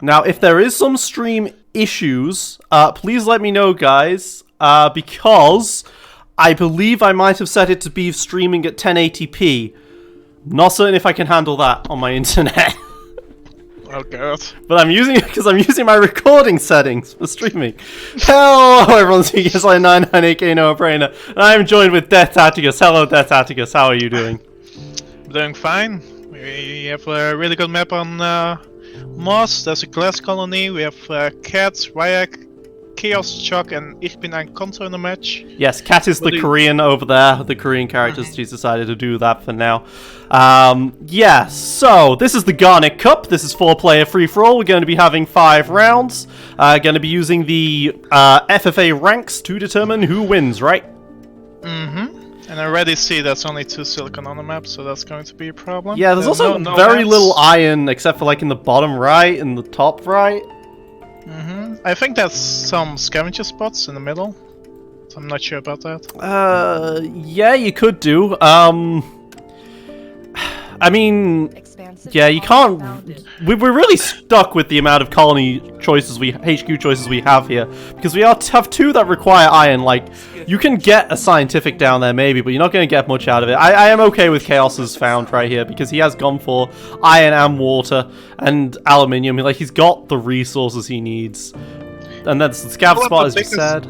Now, if there is some stream issues, please let me know, guys, because I believe I might have set it to be streaming at 1080p. Not certain if I can handle that on my internet. Oh god. But I'm using it because I'm using my recording settings for streaming. Hello everyone, it's like 998K No Brainer, and I'm joined with Death Atticus. Hello Death Atticus, how are you doing? I'm doing fine. We have a really good map on Moss. There's a glass colony. We have Cats, Ryak, Chaos, Chuck, and Ich bin ein Konto in the match. Yes, Cat is the Korean over there, the Korean characters. She's decided to do that for now. Yeah, so this is the Garnet Cup. This is 4-player free-for-all. We're going to be having 5 rounds. Going to be using the FFA ranks to determine who wins, right? Mm-hmm. And I already see there's only 2 silicon on the map, so that's going to be a problem. Yeah, there's also very little iron, except for like in the bottom right and the top right. Mm-hmm. I think there's some scavenger spots in the middle. So I'm not sure about that. Yeah, you could do. I mean, yeah, you can't. We're really stuck with the amount of colony choices HQ choices we have here, because we have 2 that require iron. Like, you can get a scientific down there maybe, but you're not going to get much out of it. I am okay with Chaos's found right here, because he has gone for iron and water and aluminium. Like, he's got the resources he needs. And then the scav spot, as you said.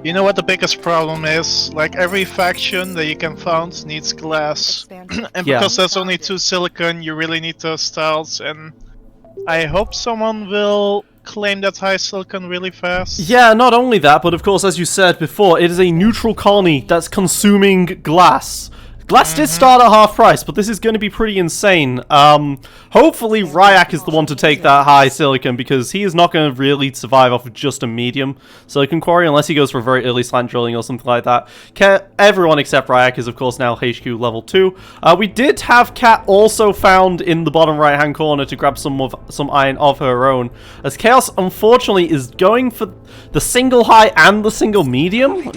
You know what the biggest problem is? Like, every faction that you can find needs glass. And because there's only 2 silicon, you really need those tiles, and I hope someone will claim that high silicon really fast. Yeah, not only that, but of course, as you said before, it is a neutral colony that's consuming glass. Glass did start at half price, but this is going to be pretty insane. Hopefully Ryak is the one to take that high silicon, because he is not going to really survive off of just a medium silicon quarry, unless he goes for a very early slant drilling or something like that. Everyone except Ryak is, of course, now HQ level 2. We did have Cat also found in the bottom right-hand corner to grab some iron of her own, as Chaos, unfortunately, is going for the single high and the single medium.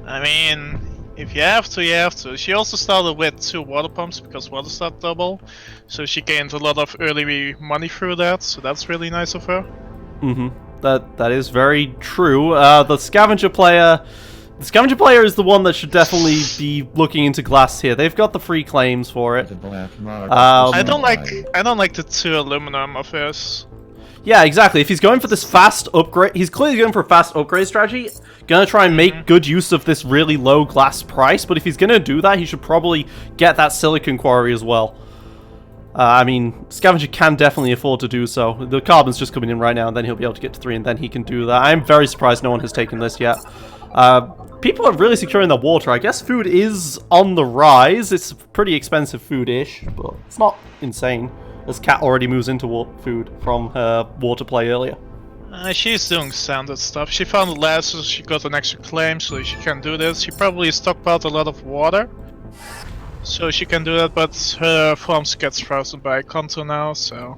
I mean, if you have to, you have to. She also started with 2 water pumps because water started double, so she gained a lot of early money through that, so that's really nice of her. Mm-hmm. That is very true. The scavenger player is the one that should definitely be looking into glass here. They've got the free claims for it. I don't like the 2 aluminum of hers. Yeah, exactly. If he's going for this fast upgrade, he's clearly going for a fast upgrade strategy. Gonna try and make good use of this really low glass price, but if he's gonna do that, he should probably get that silicon quarry as well. I mean, Scavenger can definitely afford to do so. The carbon's just coming in right now, and then he'll be able to get to 3, and then he can do that. I'm very surprised no one has taken this yet. People are really securing their water. I guess food is on the rise. It's pretty expensive food-ish, but it's not insane, as Cat already moves into food from her water play earlier. She's doing standard stuff. She found the last, so she got an extra claim, so she can do this. She probably stockpiled a lot of water, so she can do that, but her farms gets frozen by Konto now, so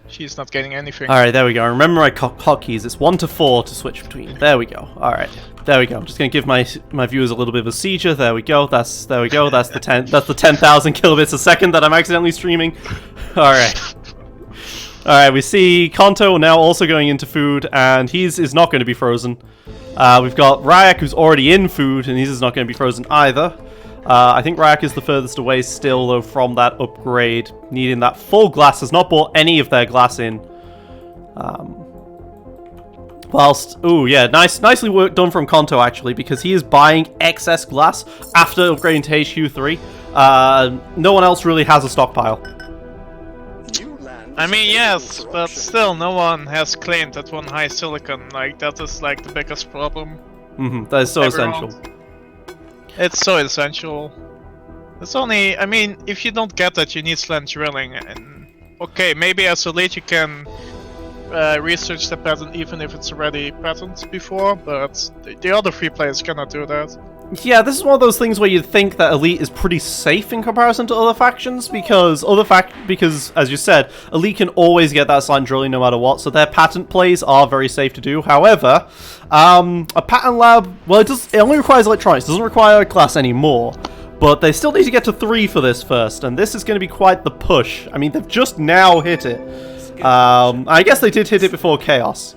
she's not getting anything. Alright, there we go. Remember my hotkeys. It's 1 to 4 to switch between. There we go. Alright. There we go. I'm just gonna give my viewers a little bit of a seizure. There we go. There we go. That's the 10,000 kilobits a second that I'm accidentally streaming. Alright. Alright, we see Konto now also going into food, and his is not going to be frozen. We've got Ryak, who's already in food, and his is not going to be frozen either. I think Ryak is the furthest away still, though, from that upgrade. Needing that full glass, has not bought any of their glass in. Whilst, ooh, yeah, nicely done from Konto, actually, because he is buying excess glass after upgrading to HQ3. No one else really has a stockpile. I mean, yes, but still, no one has claimed that 1 high silicon. Like, that is like the biggest problem. That is so essential. It's so essential. It's only, I mean, if you don't get that, you need slant drilling. And okay, maybe as a lead you can research the pattern even if it's already patterned before, but the other 3 players cannot do that. Yeah, this is one of those things where you'd think that Elite is pretty safe in comparison to other factions, because as you said, Elite can always get that slant drilling no matter what, so their patent plays are very safe to do. However, a patent lab, well, it only requires electronics, it doesn't require glass anymore. but they still need to get to 3 for this first, and this is going to be quite the push. I mean, they've just now hit it. I guess they did hit it before Chaos,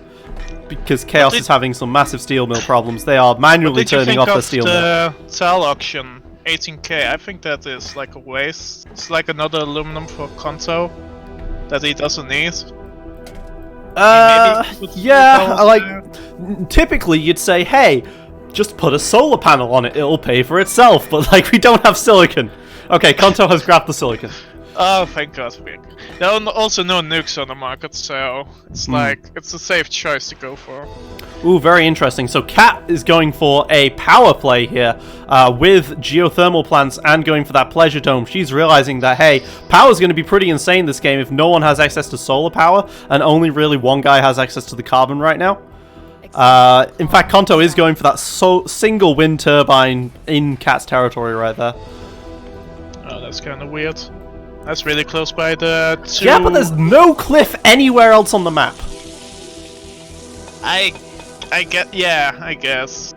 because Chaos is having some massive steel mill problems. They are manually turning off the steel mill. The Tal auction, 18k, I think that is like a waste. It's like another aluminum for Kanto that he doesn't need. Yeah, like, typically you'd say, hey, just put a solar panel on it, it'll pay for itself, but like, we don't have silicon. Okay, Kanto has grabbed the silicon. Oh, thank God. There are also no nukes on the market, so it's like, it's a safe choice to go for. Ooh, very interesting. So Cat is going for a power play here with geothermal plants and going for that pleasure dome. She's realizing that, hey, power is going to be pretty insane this game if no one has access to solar power and only really one guy has access to the carbon right now. In fact, Kanto is going for that single wind turbine in Cat's territory right there. Oh, that's kind of weird. That's really close by the 2... Yeah, but there's no cliff anywhere else on the map. I guess.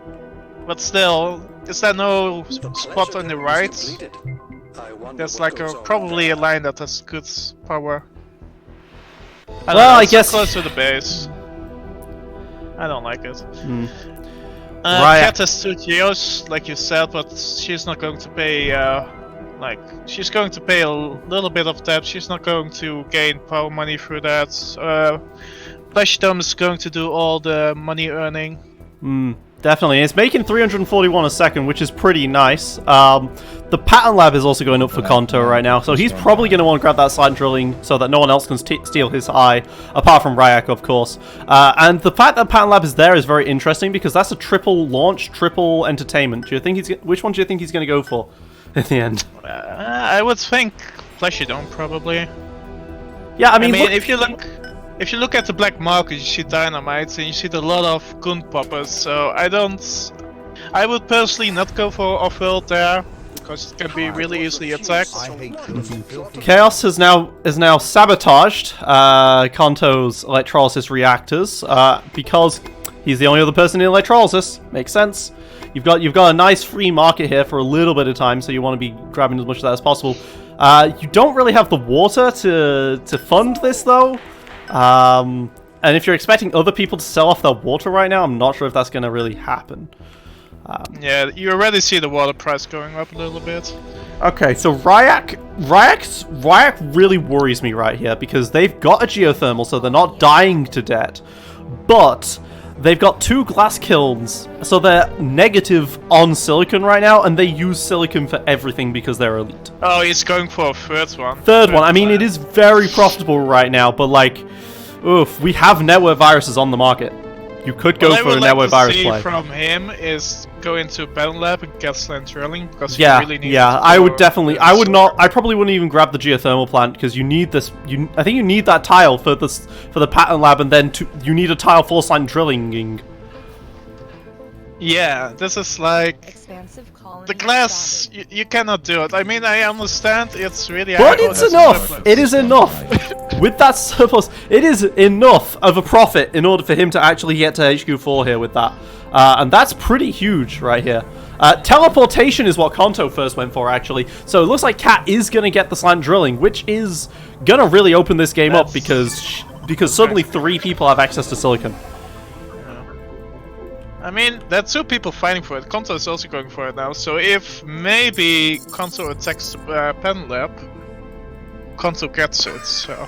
But still, is there no spot on the right? There's like probably a line that has good power. I guess close to the base. I don't like it. Right. Cat has 2 geos, like you said, but she's not going to pay. She's going to pay a little bit of that. She's not going to gain power money through that. Flash Dome is going to do all the money earning. Definitely. It's making 341 a second, which is pretty nice. The pattern lab is also going up for Kanto right now, so he's probably going to want to grab that slant drilling so that no one else can steal his eye, apart from Ryak, of course. And the fact that pattern lab is there is very interesting because that's a triple launch, triple entertainment. Which one do you think he's going to go for in the end? I would think Flashy Dome probably. Yeah, I mean if you look at the black market, you see dynamites and you see a lot of gun poppers. So I would personally not go for off-world there because it can be really easily attacked. Chaos has now sabotaged Kanto's electrolysis reactors because he's the only other person in electrolysis. Makes sense. You've got a nice free market here for a little bit of time, so you want to be grabbing as much of that as possible. You don't really have the water to fund this though. And if you're expecting other people to sell off their water right now, I'm not sure if that's going to really happen. Yeah, you already see the water price going up a little bit. Okay, so Ryak really worries me right here because they've got a geothermal, so they're not dying to debt, but they've got 2 glass kilns, so they're negative on silicon right now, and they use silicon for everything because they're elite. Oh, he's going for a third one. Third one. I mean, it is very profitable right now, but like, oof, we have network viruses on the market. You could go for a network virus play. What I would like to see from him is go into Battle Lab and get slant drilling because yeah, you really need I would definitely. I probably wouldn't even grab the geothermal plant because you need this. I think you need that tile for the pattern lab, and then you need a tile for slant drilling. Yeah, this is like the glass. You cannot do it. I mean, I understand it's really. But it's enough. It is enough. With that surplus, it is enough of a profit in order for him to actually get to HQ4 here with that. And that's pretty huge right here. Teleportation is what Kanto first went for, actually. So it looks like Cat is going to get the slant drilling, which is going to really open this game up because suddenly 3 people have access to silicon. I mean, there are 2 people fighting for it. Kanto is also going for it now. So if maybe Kanto attacks the pen lab, Kanto gets it. So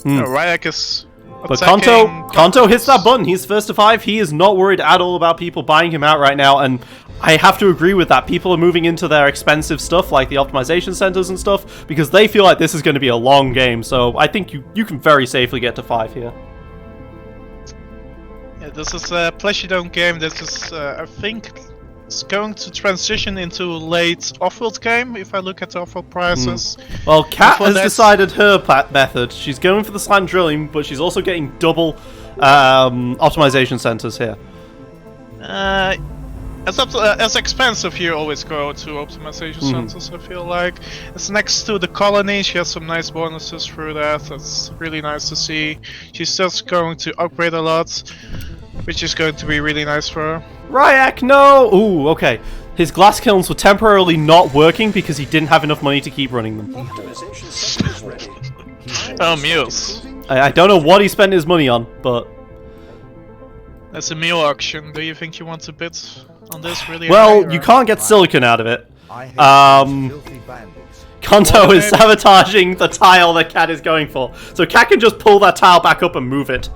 Ryak is. But Kanto hits that button. He's first to 5. He is not worried at all about people buying him out right now, and I have to agree with that. People are moving into their expensive stuff, like the optimization centers and stuff, because they feel like this is going to be a long game. So I think you can very safely get to 5 here. Yeah, this is a Plashidome game. This is, I think, it's going to transition into a late off-world game, if I look at the off-world prices. Well, Kat has decided her method. She's going for the slant drilling, but she's also getting double optimization centers here. As expensive, you always go to optimization centers, I feel like. It's next to the colony, she has some nice bonuses through that. That's really nice to see. She's just going to upgrade a lot, which is going to be really nice for her. Ryak, no! Ooh, okay. His glass kilns were temporarily not working because he didn't have enough money to keep running them. Oh, Muse. I don't know what he spent his money on, but... That's a meal auction. Do you think you want to bid on this really? Well, high, you can't get silicon out of it. Filthy bandits. Kanto is sabotaging the tile that Cat is going for. So Cat can just pull that tile back up and move it.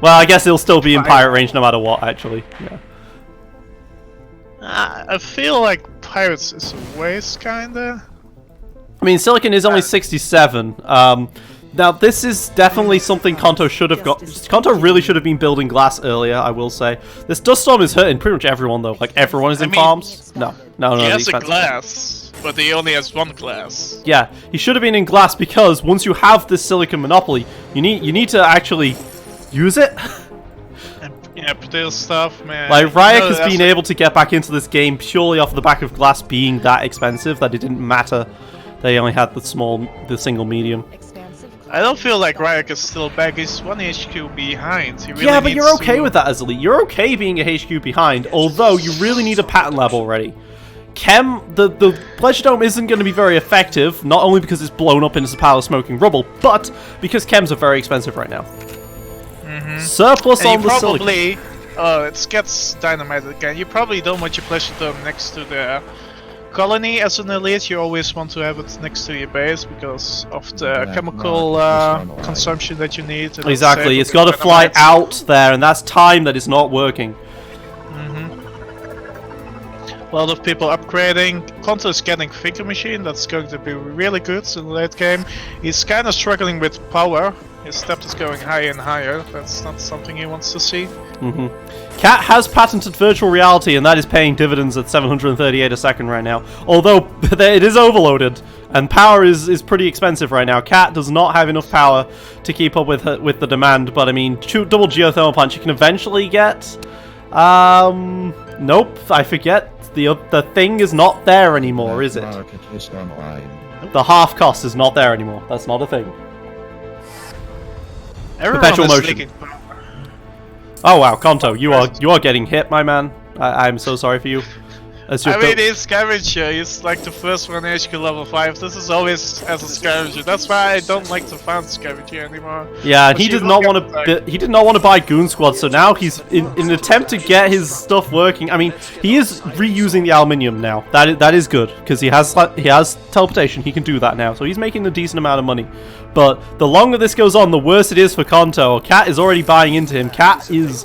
Well, I guess it'll still be in pirate range no matter what, actually. Yeah. I feel like pirates is a waste, kinda. I mean, silicon is only 67. Now, this is definitely something Kanto should have got. Kanto really should have been building glass earlier, I will say. This dust storm is hurting pretty much everyone, though. Like, everyone is in farms. No. He has a glass, but he only has one glass. Yeah, he should have been in glass because once you have this silicon monopoly, you need to actually use it. Yeah, produce stuff, man. Like, Ryak has been able to get back into this game purely off the back of glass being that expensive that it didn't matter that he only had the single medium. I don't feel like Ryak is still back. He's 1 HQ behind. He really Yeah, but you're needs okay to... with that as elite. You're okay being a HQ behind, although you really need a pattern lab already. Chem, the Pleasure Dome isn't going to be very effective, not only because it's blown up into a pile of smoking rubble, but because chems are very expensive right now. Surplus And on you the probably... silicon. it gets dynamited again. You probably don't want your Pleasure Dome next to the colony. As an elite, you always want to have it next to your base because of the chemical consumption that you need. Exactly, it's got to fly out there, and that's time that is not working. A lot of people upgrading. Konto is getting Thinker Machine, that's going to be really good in the late game. He's kind of struggling with power. His depth is going higher and higher. That's not something he wants to see. Cat has patented virtual reality, and that is paying dividends at 738 a second right now. Although it is overloaded, and power is pretty expensive right now. Cat does not have enough power to keep up with the demand. But I mean, double geothermal punch you can eventually get. Nope, I forget. The thing is not there anymore, is it? The half cost is not there anymore. That's not a thing. Perpetual motion. Oh wow, Kanto, you are getting hit, my man. I'm so sorry for you. I mean, he's scavenger. He's like the first one HQ level 5. This is always as a scavenger. That's why I don't like to found scavenger anymore. Yeah, and he did not want to. He did not want to buy Goon Squad, so now he's in an attempt to get his stuff working. I mean, he is reusing the aluminium now. That is good because he has teleportation. He can do that now, so he's making a decent amount of money. But the longer this goes on, the worse it is for Kanto. Cat is already buying into him. Cat is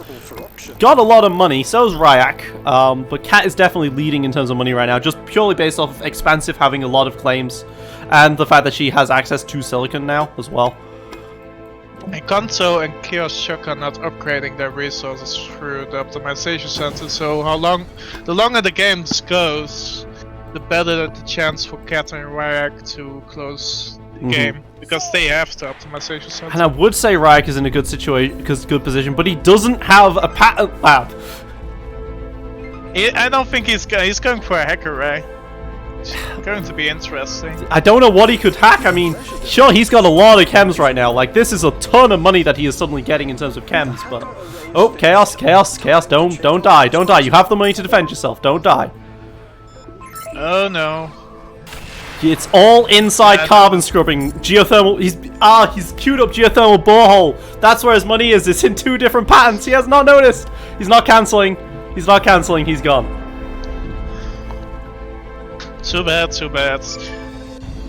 got a lot of money, so is Ryak, but Cat is definitely leading in terms of money right now, just purely based off of Expansive having a lot of claims, and the fact that she has access to silicon now, as well. And Kanto and Chaos Shock are not upgrading their resources through the optimization center, so the longer the game goes, the better the chance for Cat and Ryak to close the game. Because they have the optimization center. And I would say Ryak is in a good good position, but he doesn't have a patent lab. I don't think he's going for a hacker, right? It's going to be interesting. I don't know what he could hack. I mean, sure, he's got a lot of chems right now. Like, this is a ton of money that he is suddenly getting in terms of chems, but... Oh, Chaos, don't die. You have the money to defend yourself, don't die. Oh no. It's all inside carbon scrubbing. Geothermal. He's queued up geothermal borehole. That's where his money is. It's in 2 different patents. He has not noticed. He's not canceling. He's gone. Too bad.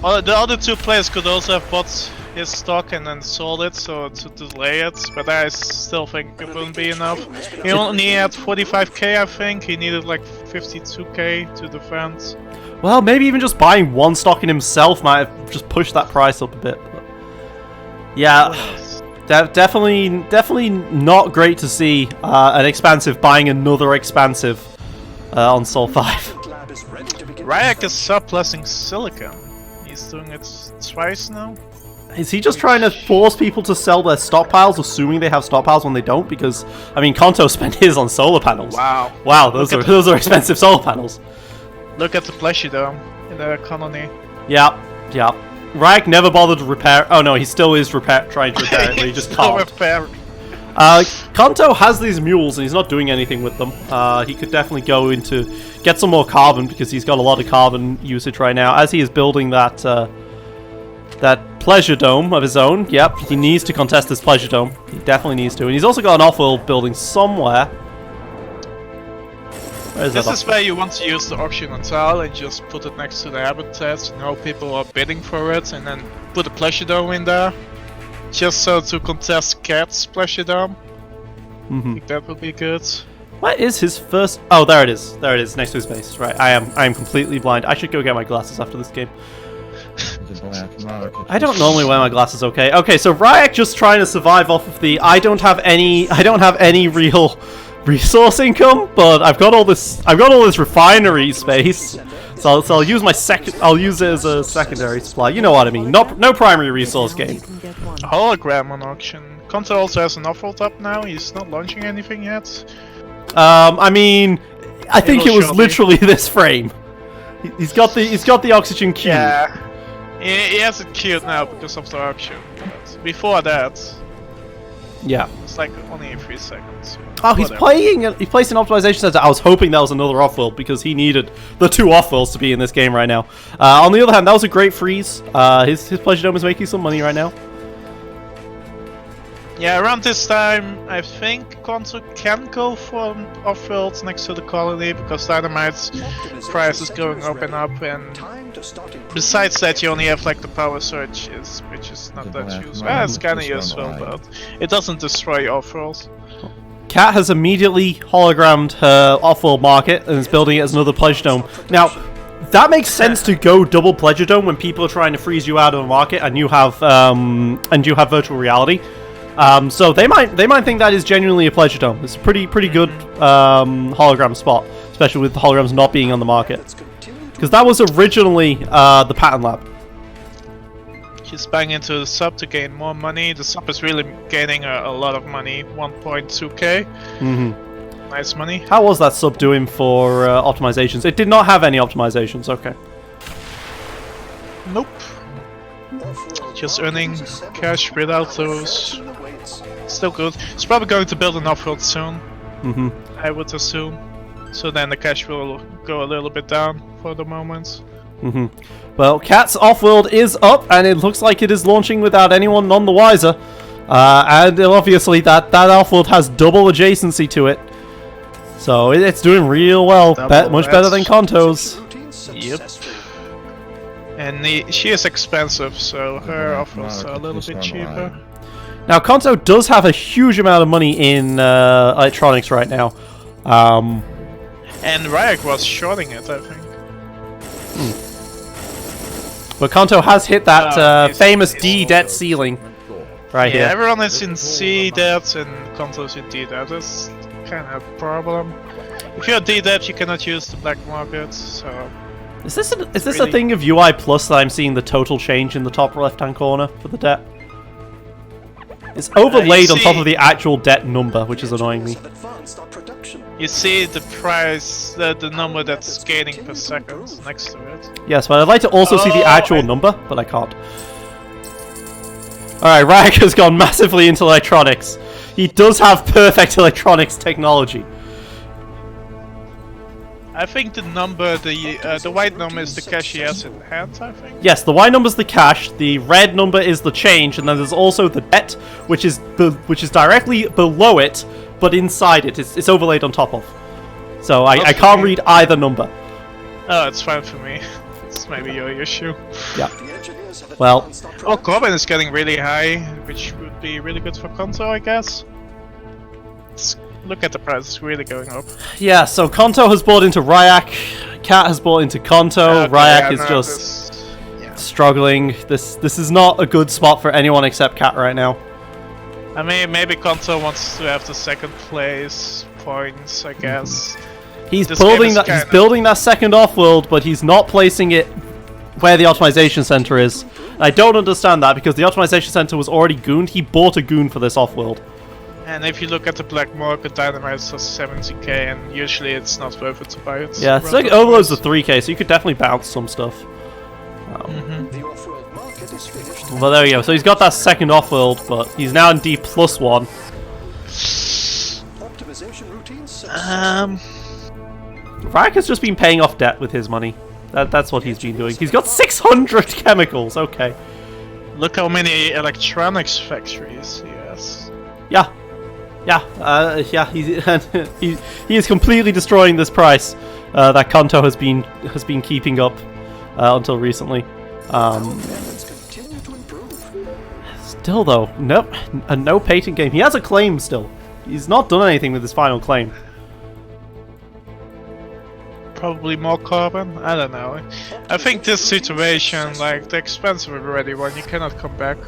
Well, the other 2 players could also have bought his stock and then sold it, so to delay it. But I still think it wouldn't be enough. He only had 45k, I think. He needed like 52k to defend. Well, maybe even just buying 1 stock in himself might have just pushed that price up a bit. But yeah, definitely not great to see an Expansive buying another Expansive on Sol 5. Ryak is surplusing silicon. He's doing it twice now. Is he just trying to force people to sell their stockpiles, assuming they have stockpiles when they don't? Because, I mean, Kanto spent his on solar panels. Wow, those are expensive solar panels. Look at the Pleasure Dome in the colony. Yeah. Ryak never bothered to repair. Oh no, he still is trying to repair it, but he just can't. Kanto has these mules and he's not doing anything with them. He could definitely go into get some more carbon because he's got a lot of carbon usage right now as he is building that that pleasure dome of his own. Yep, he needs to contest this pleasure dome. He definitely needs to, and he's also got an off-world building somewhere. Where is This that is where you want to use the auction tile and just put it next to the habitats and how people are bidding for it, and then put a pleasure dome in there. Just so to contest Cat's pleasure dome. I think that would be good. What is his first? Oh, there it is. There it is, next to his base. Right, I am completely blind. I should go get my glasses after this game. I don't normally wear my glasses. Okay, so Ryak just trying to survive off of the I don't have any real resource income, but I've got all this refinery space. So I'll use I'll use it as a secondary supply. You know what I mean? No primary resource game. Hologram on auction. Kanto also has an off-world up now. He's not launching anything yet. I mean, I think it was shortly. literally this frame. He's got the oxygen cube. Yeah. He has it queued now because of the auction. But before that, Yeah. it's like only 3 seconds. Oh, he placed an optimization center. I was hoping that was another off-world because he needed the 2 off-worlds to be in this game right now. On the other hand, that was a great freeze. His pleasure dome is making some money right now. Yeah, around this time, I think Kanto can go for off-worlds next to the colony because Dynamite's price is going up and up, and besides that, you only have like the power surge, which is not that useful. It's kind of useful, but it doesn't destroy off-worlds. Kat has immediately hologrammed her off-world market and is building it as another pleasure dome. Now, that makes sense to go double pleasure dome when people are trying to freeze you out of the market and you have virtual reality. So they might think that is genuinely a pleasure dome. It's a pretty good hologram spot, especially with the holograms not being on the market, because that was originally the pattern lab. He's buying into the sub to gain more money. The sub is really gaining a lot of money, 1.2k. Nice money. How was that sub doing for optimizations? It did not have any optimizations. Okay. Nope. Just earning cash without those. Still good. It's probably going to build an off-world soon. I would assume. So then the cash will go a little bit down for the moment. Well, Cat's off-world is up, and it looks like it is launching without anyone none the wiser. And obviously that off-world has double adjacency to it. So it's doing real well. Much better than Kanto's. Yep. And she is expensive, so her off-worlds are a little bit cheaper. Now, Kanto does have a huge amount of money in electronics right now. And Ryak was shorting it, I think. But Kanto has hit that famous he's D debt ceiling right Yeah, here. everyone is in C debt and Kanto's in D debt. That's kind of a problem. If you're D debt, you cannot use the black market, so... Is this a thing of UI Plus that I'm seeing the total change in the top left-hand corner for the debt? It's overlaid on top of the actual debt number, which is annoying me. You see the price, the number that's gaining per second next to it. Yes, but I'd like to also see the actual number, but I can't. Alright, Ryak has gone massively into electronics. He does have perfect electronics technology. I think the number, the white number is the cash he has in hand, I think. Yes, the white number is the cash, the red number is the change, and then there's also the debt, which is directly below it, but inside it. It's overlaid on top of. So I can't read either number. Oh, it's fine for me. It's maybe your issue. Yeah. Well. Oh, Corbin is getting really high, which would be really good for Kanto, I guess. Look at the price, it's really going up. Yeah, so Kanto has bought into Ryak, Kat has bought into Kanto, Ryak is just struggling. This is not a good spot for anyone except Kat right now. I mean, maybe Kanto wants to have the second place points, I guess. He's building that second off-world, but he's not placing it where the optimization center is. I don't understand that because the optimization center was already gooned. He bought a goon for this off-world. And if you look at the black market, Dynamite is 70k, and usually it's not worth it to buy it. Yeah, it's like overloads the 3k, so you could definitely bounce some stuff. The off-world market is finished. Well, there we go. So he's got that second off-world, but he's now in D+1. Ryak has just been paying off debt with his money. That's what he's been doing. He's got 600 chemicals. Okay. Look how many electronics factories he has. Yeah. Yeah. He is completely destroying this price that Kanto has been keeping up until recently. Still though, no patent game. He has a claim still. He's not done anything with his final claim. Probably more carbon? I don't know. I think this situation, like the expensive already one, you cannot come back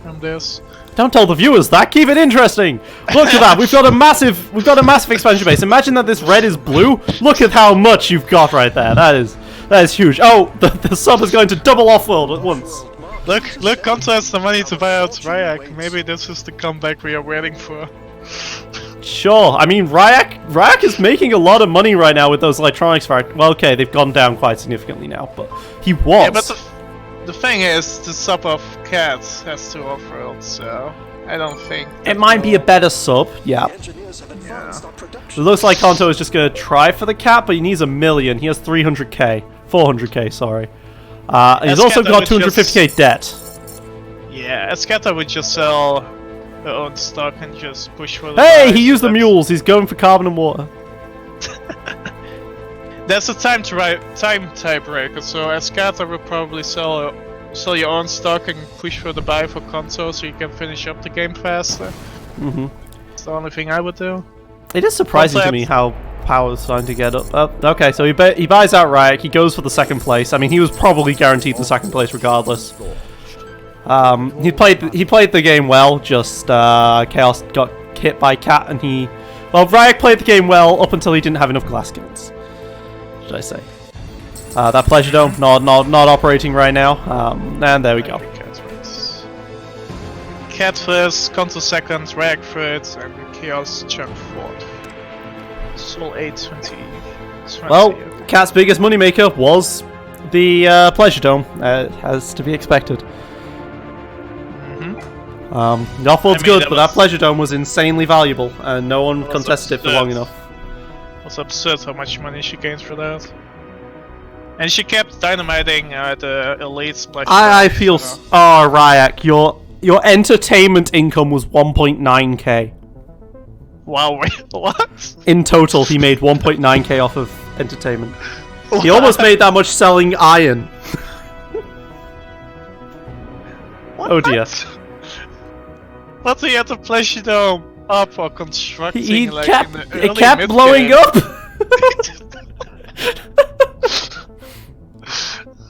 from this. Don't tell the viewers that. Keep it interesting. Look at that. We've got a massive expansion base. Imagine that this red is blue. Look at how much you've got right there. That is huge. Oh, the sub is going to double off-world at once. Look, Kanto has the money to buy out Ryak. Maybe this is the comeback we are waiting for. Sure. I mean, Ryak is making a lot of money right now with those electronics factories. Well, okay, they've gone down quite significantly now, but he was. Yeah, but the thing is, the sub of Cats has two off-world, so I don't think it might be a better sub. Yeah. It looks like Kanto is just going to try for the cap, but he needs 1 million. He has 300k. 400k, sorry. He's also got 250k debt. Yeah, Escata would just sell her own stock and just push for the Hey, price. he used the mules. He's going for carbon and water. There's a time tiebreaker, so Escata will probably sell your own stock and push for the buy for Kanto so you can finish up the game faster. It's the only thing I would do. It is surprising to me how Power's starting to get up. Okay, so he buys out Ryak. He goes for the second place. I mean, he was probably guaranteed the second place regardless. He played the game well. Just Chaos got hit by Cat, and Ryak played the game well up until he didn't have enough glass skills. Should I say? That Pleasure Dome not operating right now. And there we go. Cat first, Kanto second, Ryak third, and Chaos jump fourth. Soul 820. Well, Cat's biggest moneymaker was the Pleasure Dome, has to be expected. The off-world's good, but that Pleasure Dome was insanely valuable, and no one contested it for long enough. It was absurd how much money she gained for that. And she kept dynamiting the elite Pleasure Dome. I feel... Oh, Ryak, your entertainment income was 1.9k. Wow, wait, what? In total, he made 1.9k off of entertainment. What? He almost made that much selling iron. Oh dear. What he had the Pleasure Dome up or constructing it kept blowing up!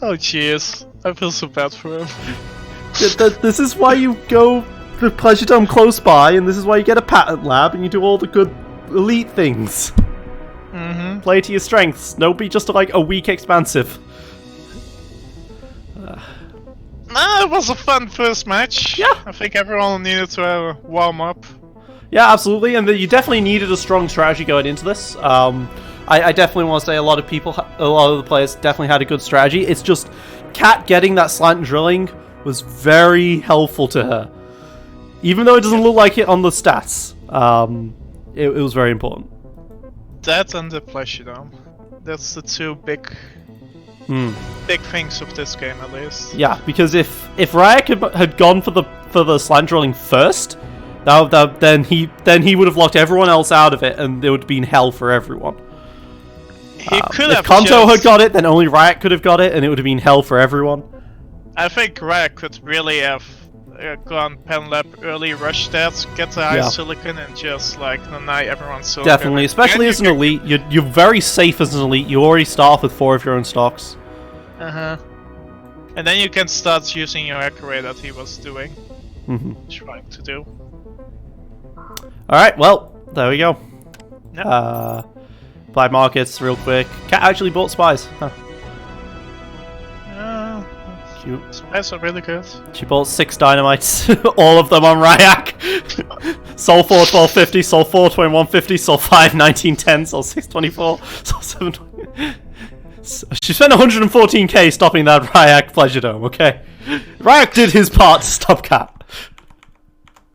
Oh jeez, I feel so bad for him. This is why you go the Pleasure Dome close by, and this is why you get a patent lab and you do all the good elite things. Play to your strengths. Don't be just like a weak expansive. Nah, it was a fun first match. Yeah. I think everyone needed to warm up. Yeah, absolutely, and you definitely needed a strong strategy going into this. I definitely want to say a lot of the players definitely had a good strategy. It's just Cat getting that slant drilling was very helpful to her. Even though it doesn't look like it on the stats, it was very important. That and the Pleasure Dome. That's the two big things of this game, at least. Yeah, because if Ryak had gone for the slant drilling first, then he would have locked everyone else out of it, and it would have been hell for everyone. He could have. If Kanto had got it, then only Ryak could have got it, and it would have been hell for everyone. I think Ryak could really have gone pen lab early, rush that, get the high silicon, and just like deny everyone's silicon. Definitely, especially as an elite, you're very safe as an elite. You already start off with 4 of your own stocks. And then you can start using your accurate that he was doing, trying to do. All right, well, there we go. Yep. Buy markets real quick. Cat actually bought spies. Huh. Cute. Spies are really good. She bought 6 dynamites, all of them on Ryak. Sol 4 1250, Sol 4 2150, Sol 5 1910, Sol 6 24, Sol 7 20. She spent 114k stopping that Ryak Pleasure Dome, okay? Ryak did his part to stop Cat.